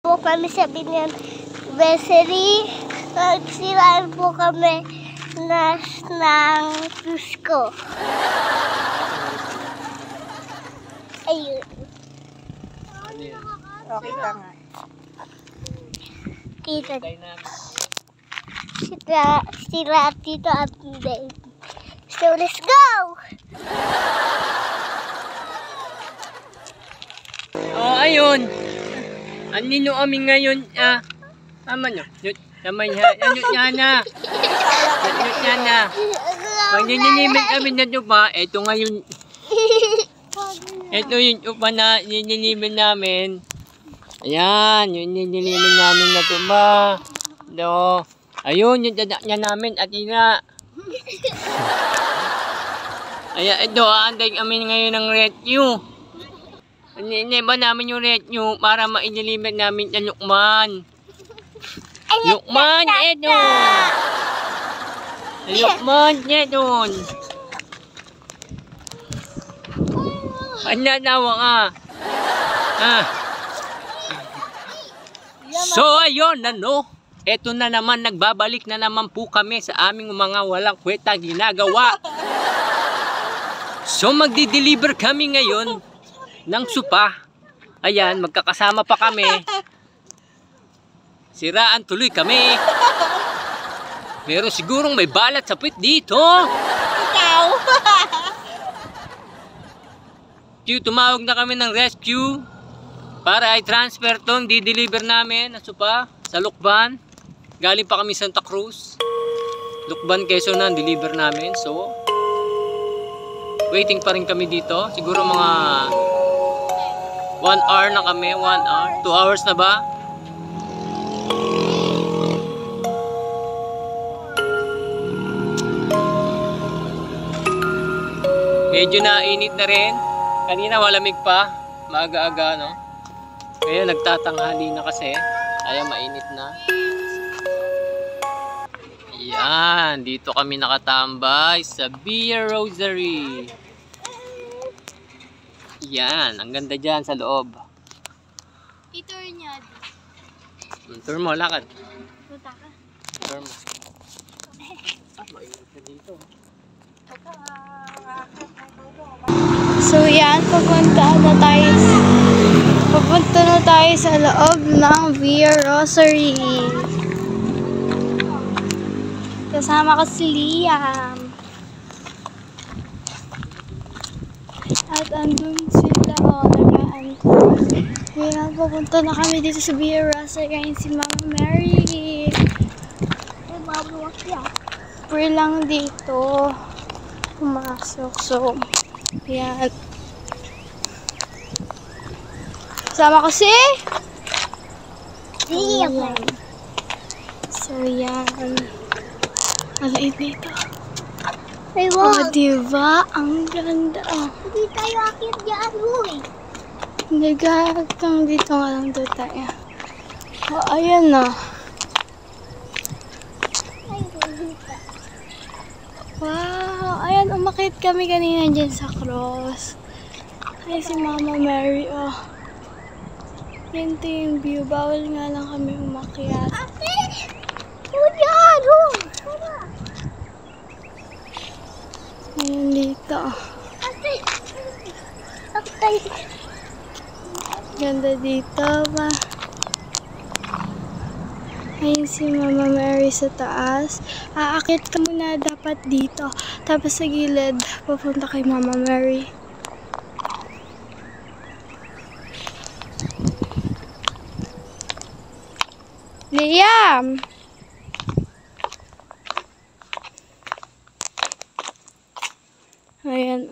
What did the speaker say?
Po kami sa anniversary. Nagsilaan po kami ng Cusco. Ayun. Okay ka nga. Tito. Sila Tito at Dave. So let's go! Oh, ayun. Anino kami ngayon, tama nyo. Tama niya. Anyot niya na. Anyot niya na. Magninimig kami na tupa. Ito ngayon. Ito yung tupa na ninimig namin. Ayan. Yung ninimig namin na tupa. Do. Ayun, yung dadak niya namin. Atina. Ayan, ito. Aanday kami ngayon ng rescue. Hindi ba namin yung rescue para mainilibig namin na Lukman? Lukman, Edon! Lukman, Edon! Ano nawa ka? So, ayun, ano? Eto na naman, nagbabalik na naman po kami sa aming mga walang kweta ginagawa. So, magdi-deliver kami ngayon ng supa. Ayan, magkakasama pa kami. Siraan tuloy kami. Pero sigurong may balat sa puwit dito. Ikaw! Tumawag na kami ng rescue para i-transfer tong di-deliver namin na supa sa Lukban. Galing pa kami Santa Cruz. Lukban, Quezon na deliver namin. So, waiting pa rin kami dito. Siguro mga 1 hour na kami. 1 hour. 2 hours na ba? Medyo nainit na rin. Kanina malamig pa. Maaga-aga, no? Kaya nagtatanghali na kasi. Kaya mainit na. Yan. Dito kami nakatambay sa Via Rosary. Yan. Ang ganda dyan sa loob. Ito niya. Tour mo, lakad. Punta ka. Tour mo. Mainit na dito. So yan, pupunta na tayo sa loob ng Via Rosary. Kasama ko si Liam. At andun sila, Ayan, pupunta na kami dito sa Via Rosary. Ngayon si Mama Mary. Free lang dito pumasok. So, yan. Sama ko si Liam. So, yan. Ang liit nito. Ay, wow. Oh, diba? Ang ganda. Oh. Hindi tayo akit dyan, huy. Nagkakang dito nga lang doon tayo. Oh, ayan na. Wow. Ayan, umakit kami kanina dyan sa cross. Ay, si Mama Mary, oh. Yan to yung view. Bawal nga lang kami umakyat. Ayan dito. Ganda dito ba? Ayun si Mama Mary sa taas. Aakit ka muna dapat dito. Tapos sa gilid, papunta kay Mama Mary. Liam! Ayan.